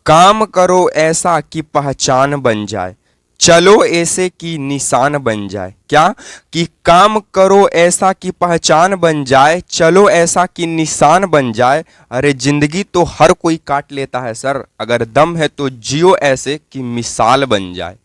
काम करो ऐसा कि पहचान बन जाए, चलो ऐसे कि निशान बन जाए। क्या? कि काम करो ऐसा कि पहचान बन जाए, चलो ऐसा कि निशान बन जाए। अरे जिंदगी तो हर कोई काट लेता है सर, अगर दम है तो जियो ऐसे कि मिसाल बन जाए।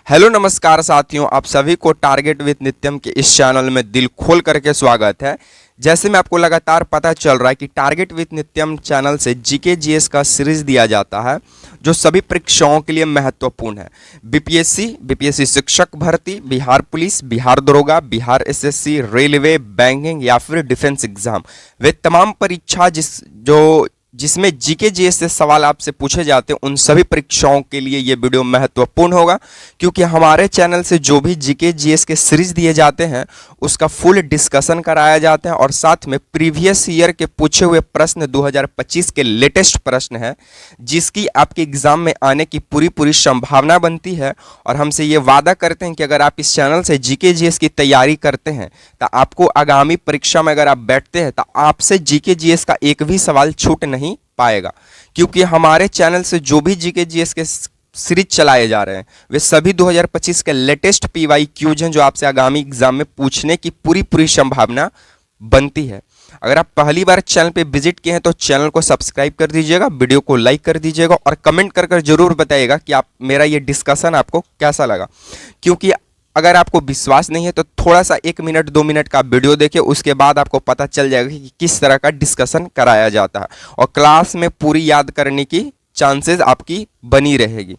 हेलो नमस्कार साथियों, आप सभी को टारगेट विद नित्यम के इस चैनल में दिल खोल करके स्वागत है। जैसे में आपको लगातार पता चल रहा है कि टारगेट विद नित्यम चैनल से जीके जीएस का सीरीज दिया जाता है जो सभी परीक्षाओं के लिए महत्वपूर्ण है। बीपीएससी शिक्षक भर्ती, बिहार पुलिस, बिहार दरोगा, बिहार एसएससी, रेलवे, बैंकिंग या फिर डिफेंस एग्जाम, वे तमाम परीक्षा जिसमें जीके जीएस से सवाल आपसे पूछे जाते हैं, उन सभी परीक्षाओं के लिए ये वीडियो महत्वपूर्ण होगा, क्योंकि हमारे चैनल से जो भी जीके जीएस के सीरीज दिए जाते हैं उसका फुल डिस्कशन कराया जाता है और साथ में प्रीवियस ईयर के पूछे हुए प्रश्न 2025 के लेटेस्ट प्रश्न है जिसकी आपके एग्जाम में आने की पूरी संभावना बनती है। और हमसे ये वादा करते हैं कि अगर आप इस चैनल से जीके जीएस की तैयारी करते हैं तो आपको आगामी परीक्षा में अगर आप बैठते हैं तो आपसे जीके जीएस का एक भी सवाल छूट नहीं पाएगा, क्योंकि हमारे चैनल से जो भी जीके जीएस के सीरीज चलाए जा रहे हैं वे सभी 2025 के लेटेस्ट पीवाई क्यूज हैं जो आपसे आगामी एग्जाम में पूछने की पूरी संभावना बनती है। अगर आप पहली बार चैनल पे विजिट किए हैं तो चैनल को सब्सक्राइब कर दीजिएगा, वीडियो को लाइक कर दीजिएगा और कमेंट कर जरूर बताइएगा कि आप मेरा ये डिस्कशन आपको कैसा लगा। क्योंकि अगर आपको विश्वास नहीं है तो थोड़ा सा 1 मिनट 2 मिनट का वीडियो देखिए, उसके बाद आपको पता चल जाएगा कि किस तरह का डिस्कशन कराया जाता है और क्लास में पूरी याद करने की चांसेस आपकी बनी रहेगी।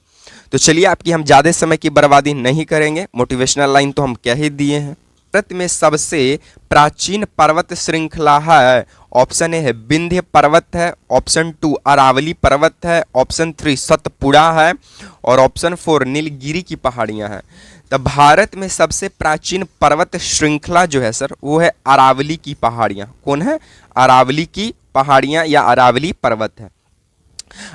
तो चलिए, आपकी हम ज़्यादा समय की बर्बादी नहीं करेंगे, मोटिवेशनल लाइन तो हम कह ही दिए हैं। भारत में सबसे प्राचीन पर्वत श्रृंखला है। ऑप्शन ए है विंध्य पर्वत है, ऑप्शन 2 अरावली पर्वत है, ऑप्शन 3 सतपुड़ा है और ऑप्शन 4 नीलगिरी की पहाड़ियां हैं। तो भारत में सबसे प्राचीन पर्वत श्रृंखला जो है सर वो है अरावली की पहाड़ियां। कौन है? अरावली की पहाड़ियां या अरावली पर्वत है।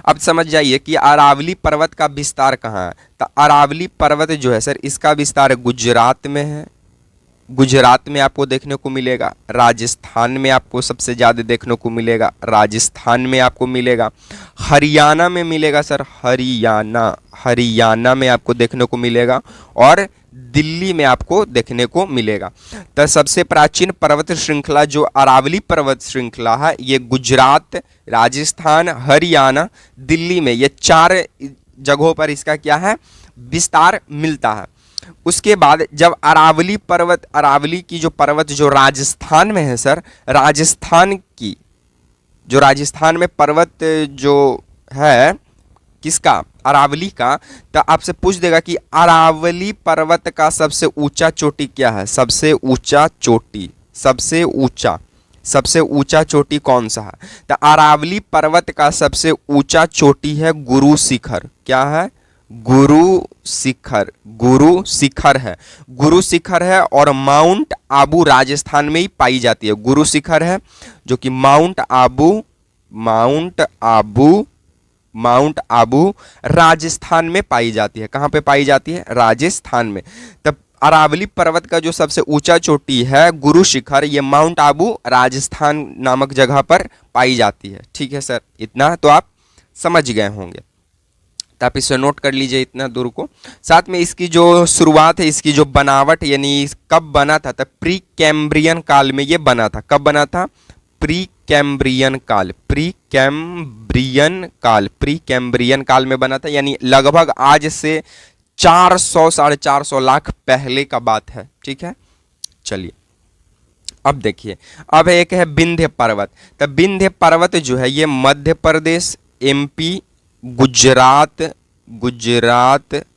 अब समझ जाइए कि अरावली पर्वत का विस्तार कहाँ है। तो अरावली पर्वत जो है सर इसका विस्तार गुजरात में है। गुजरात में आपको देखने को मिलेगा, राजस्थान में आपको सबसे ज़्यादा देखने को मिलेगा, राजस्थान में आपको मिलेगा, हरियाणा में मिलेगा सर, हरियाणा में आपको देखने को मिलेगा और दिल्ली में आपको देखने को मिलेगा। तो सबसे प्राचीन पर्वत श्रृंखला जो अरावली पर्वत श्रृंखला है ये गुजरात, राजस्थान, हरियाणा, दिल्ली में ये 4 जगहों पर इसका क्या है विस्तार मिलता है। उसके बाद जब अरावली की जो पर्वत जो राजस्थान में है सर, राजस्थान में पर्वत जो है किसका? अरावली का। तो आपसे पूछ देगा कि अरावली पर्वत का सबसे ऊंचा चोटी क्या है? सबसे ऊंचा चोटी कौन सा है? तो अरावली पर्वत का सबसे ऊंचा चोटी है गुरु शिखर। क्या है? गुरु शिखर है और माउंट आबू राजस्थान में ही पाई जाती है। गुरु शिखर है जो कि माउंट आबू राजस्थान में पाई जाती है। कहाँ पे पाई जाती है? राजस्थान में। तब अरावली पर्वत का जो सबसे ऊंचा चोटी है गुरु शिखर, ये माउंट आबू राजस्थान नामक जगह पर पाई जाती है। ठीक है सर, इतना तो आप समझ गए होंगे, तो आप इसे नोट कर लीजिए इतना दूर को। साथ में इसकी जो शुरुआत है, इसकी जो बनावट यानी कब बना था, तब प्री कैम्ब्रियन काल में ये बना था। कब बना था? प्री कैम्ब्रियन काल में बना था, यानी लगभग आज से 400 साढ़े 400 लाख पहले का बात है। ठीक है, चलिए अब देखिए, अब एक है विंध्य पर्वत। तो विंध्य पर्वत जो है ये मध्य प्रदेश, एमपी, गुजरात,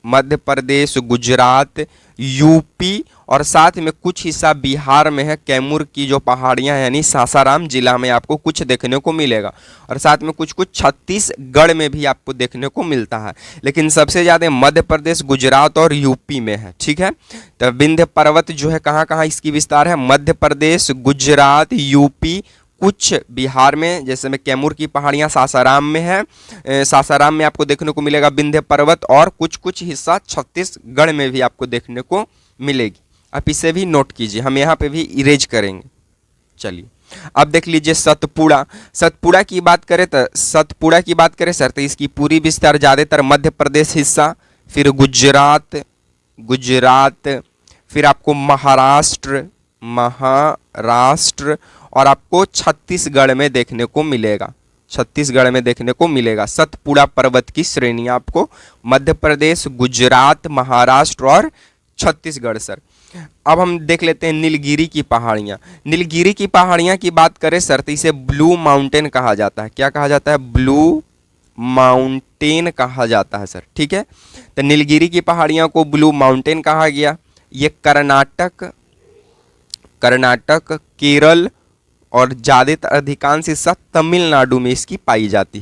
मध्य प्रदेश, गुजरात, यूपी और साथ में कुछ हिस्सा बिहार में है। कैमूर की जो पहाड़ियां हैं यानी सासाराम जिला में आपको कुछ देखने को मिलेगा और साथ में कुछ छत्तीसगढ़ में भी आपको देखने को मिलता है, लेकिन सबसे ज़्यादा मध्य प्रदेश, गुजरात और यूपी में है। ठीक है, तो विंध्य पर्वत जो है कहाँ कहाँ इसकी विस्तार है? मध्य प्रदेश, गुजरात, यूपी, कुछ बिहार में, जैसे में कैमूर की पहाड़ियाँ सासाराम में है, सासाराम में आपको देखने को मिलेगा विंध्य पर्वत और कुछ हिस्सा छत्तीसगढ़ में भी आपको देखने को मिलेगी। आप इसे भी नोट कीजिए, हम यहाँ पे भी इरेज करेंगे। चलिए अब देख लीजिए सतपुड़ा। सतपुड़ा की बात करें तो सर तो इसकी पूरी विस्तार ज़्यादातर मध्य प्रदेश हिस्सा, फिर गुजरात, फिर आपको महाराष्ट्र और आपको छत्तीसगढ़ में देखने को मिलेगा। सतपुड़ा पर्वत की श्रेणी आपको मध्य प्रदेश, गुजरात, महाराष्ट्र और छत्तीसगढ़ सर। अब हम देख लेते हैं नीलगिरी की पहाड़ियाँ। नीलगिरी की पहाड़ियाँ की बात करें सर तो इसे ब्लू माउंटेन कहा जाता है। क्या कहा जाता है? ब्लू माउंटेन कहा जाता है सर। ठीक है, तो नीलगिरी की पहाड़ियाँ को ब्लू माउंटेन कहा गया। ये कर्नाटक, केरल और ज़्यादातर अधिकांश हिस्सा तमिलनाडु में इसकी पाई जाती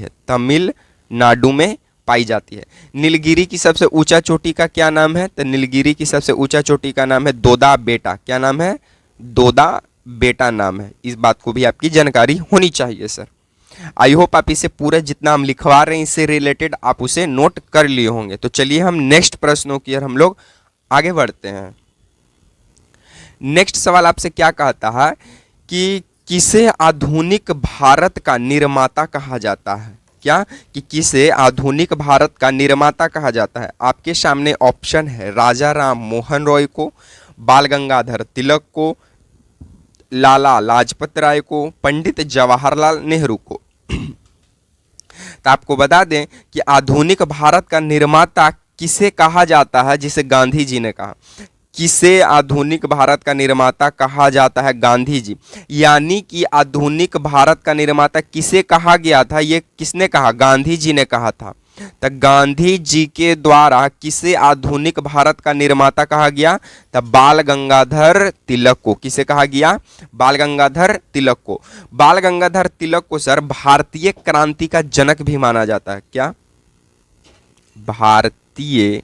है। नीलगिरी की सबसे ऊंचा चोटी का क्या नाम है? तो नीलगिरी की सबसे ऊंचा चोटी का नाम है दोदा बेटा। क्या नाम है? दोदा बेटा नाम है। इस बात को भी आपकी जानकारी होनी चाहिए सर। आई होप आप इसे पूरा जितना हम लिखवा रहे हैं इससे रिलेटेड आप उसे नोट कर लिए होंगे। तो चलिए हम नेक्स्ट प्रश्नों की ओर हम लोग आगे बढ़ते हैं। नेक्स्ट सवाल आपसे क्या कहता है कि किसे आधुनिक भारत का निर्माता कहा जाता है? क्या कि किसे आधुनिक भारत का निर्माता कहा जाता है? आपके सामने ऑप्शन है राजा राम मोहन रॉय को, बाल गंगाधर तिलक को, लाला लाजपत राय को, पंडित जवाहरलाल नेहरू को। तो आपको बता दें कि आधुनिक भारत का निर्माता किसे कहा जाता है, जिसे गांधी जी ने कहा। किसे आधुनिक भारत का निर्माता कहा जाता है? गांधी जी। यानी कि आधुनिक भारत का निर्माता किसे कहा गया था? ये किसने कहा? गांधी जी ने कहा था। तो गांधी जी के द्वारा किसे आधुनिक भारत का निर्माता कहा गया? तो बाल गंगाधर तिलक को। किसे कहा गया? बाल गंगाधर तिलक को। बाल गंगाधर तिलक को सर भारतीय क्रांति का जनक भी माना जाता है। क्या? भारतीय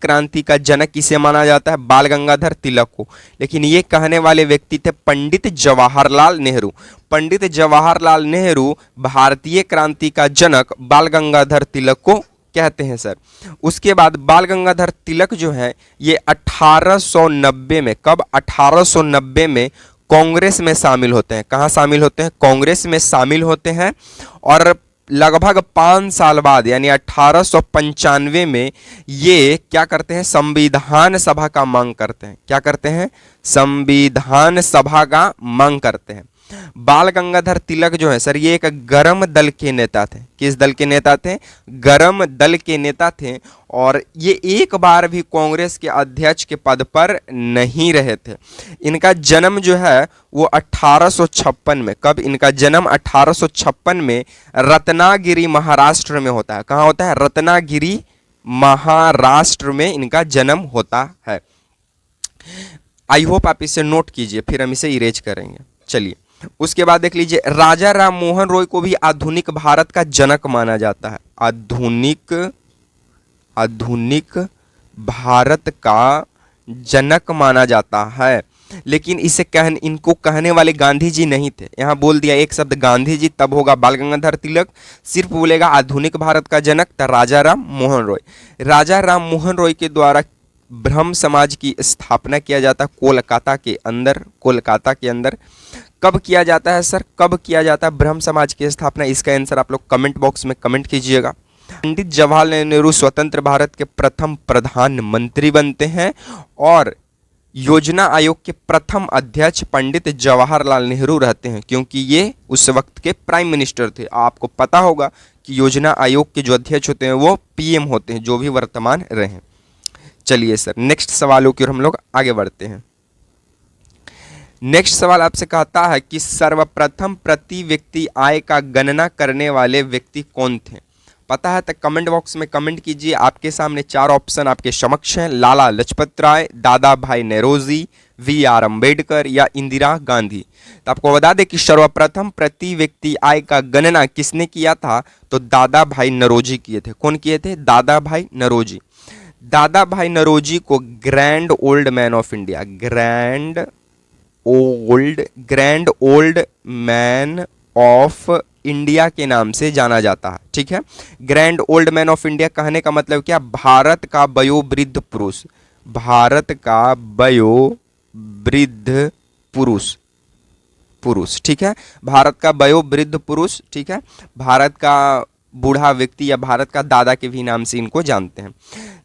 क्रांति का जनक किसे माना जाता है? बाल गंगाधर तिलक को। लेकिन ये कहने वाले व्यक्ति थे पंडित जवाहरलाल नेहरू। पंडित जवाहरलाल नेहरू भारतीय क्रांति का जनक बाल गंगाधर तिलक को कहते हैं सर। उसके बाद बाल गंगाधर तिलक जो है ये 1890 में, कब? 1890 में कांग्रेस में शामिल होते हैं। कहाँ शामिल होते हैं? कांग्रेस में शामिल होते हैं। और लगभग 5 साल बाद यानी 1895 में ये क्या करते हैं? संविधान सभा का मांग करते हैं। क्या करते हैं? संविधान सभा का मांग करते हैं। बाल गंगाधर तिलक जो है सर ये एक गरम दल के नेता थे। किस दल के नेता थे? गरम दल के नेता थे। और ये एक बार भी कांग्रेस के अध्यक्ष के पद पर नहीं रहे थे। इनका जन्म जो है वो 1856 में, कब? इनका जन्म 1856 में रत्नागिरी महाराष्ट्र में होता है। कहाँ होता है? रत्नागिरी महाराष्ट्र में इनका जन्म होता है। आई होप आप इसे नोट कीजिए, फिर हम इसे इरेज करेंगे। चलिए उसके बाद देख लीजिए राजा राम मोहन रॉय को भी आधुनिक भारत का जनक माना जाता है। आधुनिक भारत का जनक माना जाता है। लेकिन इनको कहने वाले गांधी जी नहीं थे। यहाँ बोल दिया एक शब्द गांधी जी, तब होगा बाल गंगाधर तिलक। सिर्फ बोलेगा आधुनिक भारत का जनक था राजा राम मोहन रॉय। राजा राम मोहन रॉय के द्वारा ब्रह्म समाज की स्थापना किया जाता है कोलकाता के अंदर। कब किया जाता है सर? कब किया जाता है ब्रह्म समाज की स्थापना? इसका आंसर आप लोग कमेंट बॉक्स में कमेंट कीजिएगा। पंडित जवाहरलाल नेहरू स्वतंत्र भारत के प्रथम प्रधानमंत्री बनते हैं और योजना आयोग के प्रथम अध्यक्ष पंडित जवाहरलाल नेहरू रहते हैं, क्योंकि ये उस वक्त के प्राइम मिनिस्टर थे। आपको पता होगा कि योजना आयोग के जो अध्यक्ष होते हैं वो पीएम होते हैं, जो भी वर्तमान रहे। चलिए सर नेक्स्ट सवालों की ओर हम लोग आगे बढ़ते हैं। नेक्स्ट सवाल आपसे कहता है कि सर्वप्रथम प्रति व्यक्ति आय का गणना करने वाले व्यक्ति कौन थे? पता है तो कमेंट बॉक्स में कमेंट कीजिए। आपके सामने 4 ऑप्शन आपके समक्ष हैं। लाला लाजपत राय, दादा भाई नौरोजी, वी.आर. अम्बेडकर या इंदिरा गांधी। तो आपको बता दें कि सर्वप्रथम प्रति व्यक्ति आय का गणना किसने किया था? तो दादा भाई नौरोजी किए थे। कौन किए थे? दादा भाई नौरोजी। दादा भाई नौरोजी को grand old man of India, grand old man of India के नाम से जाना जाता है। ठीक है, grand old man of India कहने का मतलब क्या? भारत का वयोवृद्ध पुरुष। भारत का वयोवृद्ध पुरुष, पुरुष, ठीक है, भारत का वयोवृद्ध पुरुष, ठीक है, भारत का बूढ़ा व्यक्ति या भारत का दादा के भी नाम से इनको जानते हैं।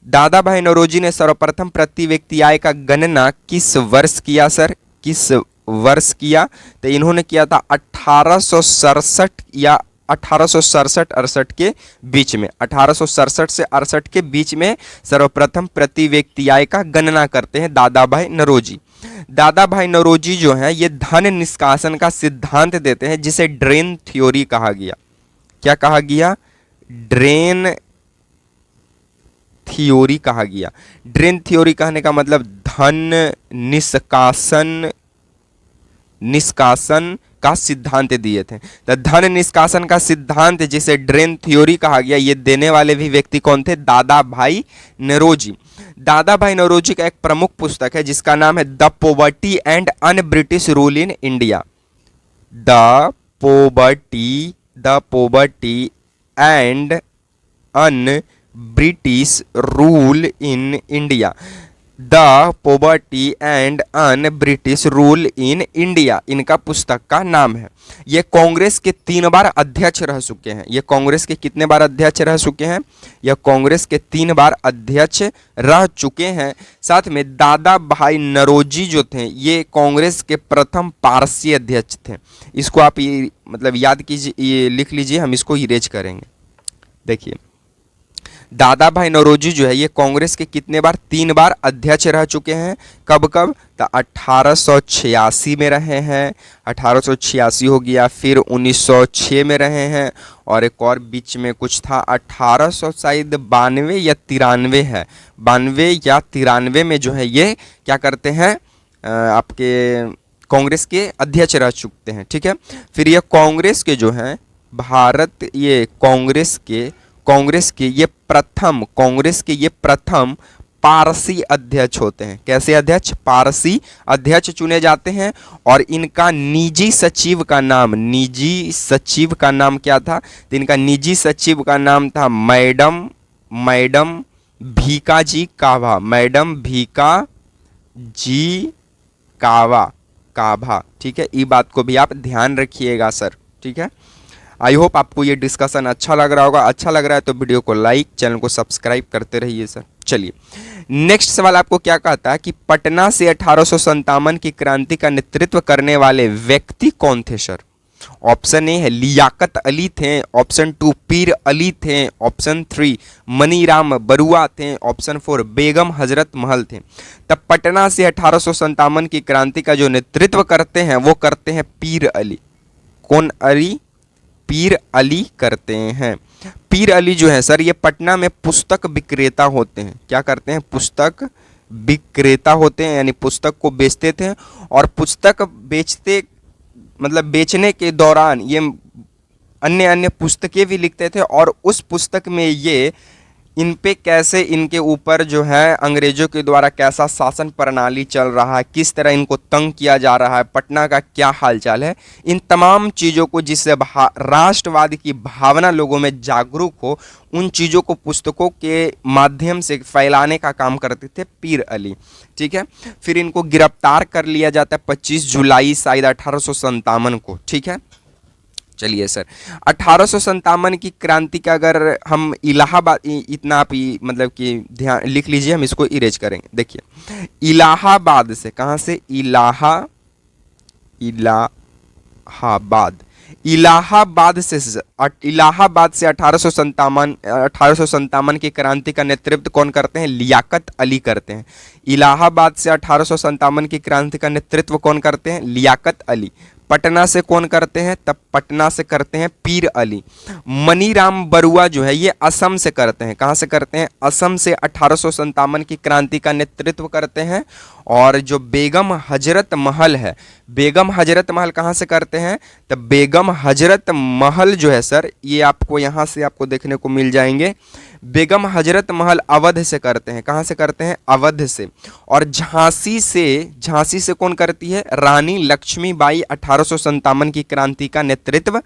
दादा भाई नौरोजी ने सर्वप्रथम प्रति व्यक्ति आय का गणना किस वर्ष किया सर? किस वर्ष किया? तो इन्होंने किया था 1867 या 1867-68 के बीच में, 1867 से 68 के बीच में सर्वप्रथम प्रति व्यक्ति आय का गणना करते हैं दादा भाई नौरोजी। दादा भाई नौरोजी जो है ये धन निष्कासन का सिद्धांत देते हैं जिसे ड्रेन थ्योरी कहा गया। क्या कहा गया? ड्रेन थ्योरी कहा गया। ड्रेन थ्योरी कहने का मतलब धन निष्कासन का सिद्धांत दिए थे। तो धन निष्कासन का सिद्धांत जिसे ड्रेन थ्योरी कहा गया, ये देने वाले भी व्यक्ति कौन थे? दादा भाई नौरोजी। दादा भाई नौरोजी का एक प्रमुख पुस्तक है जिसका नाम है the poverty and un British rule in India. The poverty and un British rule in India. The poverty and un British rule in India इनका पुस्तक का नाम है। ये कांग्रेस के 3 बार अध्यक्ष रह चुके हैं। ये कांग्रेस के कितने बार अध्यक्ष रह चुके हैं? यह कांग्रेस के 3 बार अध्यक्ष रह चुके हैं। साथ में दादा भाई नौरोजी जो थे ये कांग्रेस के प्रथम पारसी अध्यक्ष थे। इसको आप ये मतलब याद कीजिए, ये लिख लीजिए, हम इसको इरेज करेंगे। देखिए दादा भाई नौरोजी जो है ये कांग्रेस के कितने बार? 3 बार अध्यक्ष रह चुके हैं। कब कब? तो 1886 में रहे हैं, 1886 हो गया, फिर 1906 में रहे हैं, और एक और बीच में कुछ था 1800 शायद 92 या 93 है, 92 या 93 में जो है ये क्या करते हैं आपके कांग्रेस के अध्यक्ष रह चुके हैं। ठीक है, फिर ये कांग्रेस के जो हैं भारत ये कांग्रेस के ये प्रथम पारसी अध्यक्ष होते हैं। कैसे अध्यक्ष? पारसी अध्यक्ष चुने जाते हैं। और इनका निजी सचिव का नाम क्या था? तो इनका निजी सचिव का नाम था मैडम भीका जी काभा। मैडम भीका जी काभा। ठीक है, ये बात को भी आप ध्यान रखिएगा सर। ठीक है, आई होप आपको ये डिस्कशन अच्छा लग रहा होगा। अच्छा लग रहा है तो वीडियो को लाइक, चैनल को सब्सक्राइब करते रहिए सर। चलिए नेक्स्ट सवाल आपको क्या कहता है कि पटना से 1857 की क्रांति का नेतृत्व करने वाले व्यक्ति कौन थे सर? ऑप्शन ए है लियाकत अली थे, ऑप्शन 2 पीर अली थे, ऑप्शन 3 मनीराम बरुआ थे, ऑप्शन 4 बेगम हजरत महल थे। तब पटना से 1857 की क्रांति का जो नेतृत्व करते हैं वो करते हैं पीर अली। कौन अली? पीर अली करते हैं। पीर अली जो है सर ये पटना में पुस्तक विक्रेता होते हैं। क्या करते हैं? पुस्तक विक्रेता होते हैं, यानी पुस्तक को बेचते थे। और पुस्तक बेचने के दौरान ये अन्य पुस्तकें भी लिखते थे, और उस पुस्तक में ये इन पे कैसे इनके ऊपर जो है अंग्रेजों के द्वारा कैसा शासन प्रणाली चल रहा है, किस तरह इनको तंग किया जा रहा है, पटना का क्या हालचाल है, इन तमाम चीज़ों को जिससे राष्ट्रवाद की भावना लोगों में जागरूक हो, उन चीज़ों को पुस्तकों के माध्यम से फैलाने का काम करते थे पीर अली। ठीक है, फिर इनको गिरफ्तार कर लिया जाता है 25 जुलाई शायद 1857 को। ठीक है, चलिए सर 1857 की क्रांति का अगर हम इलाहाबाद, इतना आप मतलब कि ध्यान लिख लीजिए, हम इसको इरेज करेंगे। देखिए इलाहाबाद से, कहाँ से? इलाहाबाद से 1857 की क्रांति का नेतृत्व कौन करते हैं? लियाकत अली करते हैं। इलाहाबाद से 1857 की क्रांति का नेतृत्व कौन करते हैं? लियाकत अली। पटना से कौन करते हैं? तब पटना से करते हैं पीर अली। मनीराम बरुआ जो है ये असम से करते हैं। कहाँ से करते हैं? असम से 1857 की क्रांति का नेतृत्व करते हैं। और जो बेगम हजरत महल है, बेगम हजरत महल कहाँ से करते हैं? तब बेगम हजरत महल जो है सर ये आपको यहाँ से आपको देखने को मिल जाएंगे। बेगम हजरत महल अवध से करते हैं। कहाँ से करते हैं? अवध से। और झांसी से कौन करती है? रानी लक्ष्मीबाई 1857 की क्रांति का नेतृत्व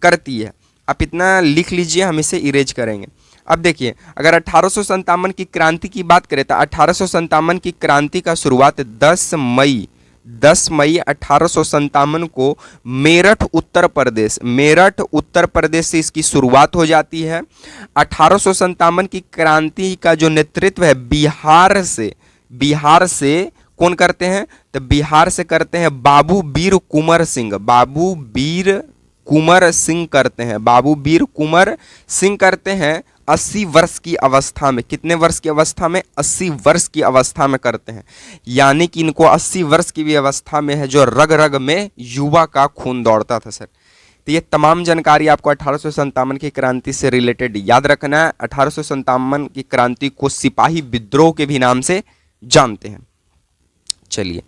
करती है। आप इतना लिख लीजिए, हम इसे इरेज करेंगे। अब देखिए, अगर 1857 की क्रांति की बात करें तो 1857 की क्रांति का शुरुआत 10 मई 1857 को मेरठ उत्तर प्रदेश से इसकी शुरुआत हो जाती है। 1857 की क्रांति का जो नेतृत्व है बिहार से कौन करते हैं, तो बिहार से करते हैं बाबू वीर कुंवर सिंह करते हैं 80 वर्ष की अवस्था में। कितने वर्ष की अवस्था में? 80 वर्ष की अवस्था में करते हैं। यानी कि इनको 80 वर्ष की भी अवस्था में है जो रग रग में युवा का खून दौड़ता था सर। तो ये तमाम जानकारी आपको 1857 की क्रांति से रिलेटेड याद रखना है। 1857 की क्रांति को सिपाही विद्रोह के भी नाम से जानते हैं। चलिए,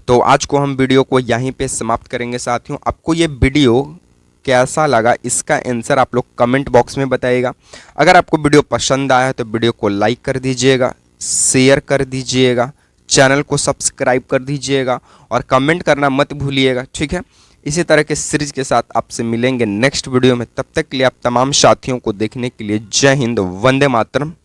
तो आज को हम वीडियो को यहीं पे समाप्त करेंगे साथियों। आपको ये वीडियो कैसा लगा इसका आंसर आप लोग कमेंट बॉक्स में बताइएगा। अगर आपको वीडियो पसंद आया है तो वीडियो को लाइक कर दीजिएगा, शेयर कर दीजिएगा, चैनल को सब्सक्राइब कर दीजिएगा और कमेंट करना मत भूलिएगा, ठीक है। इसी तरह के सीरीज के साथ आपसे मिलेंगे नेक्स्ट वीडियो में। तब तक के लिए आप तमाम साथियों को देखने के लिए जय हिंद, वंदे मातरम।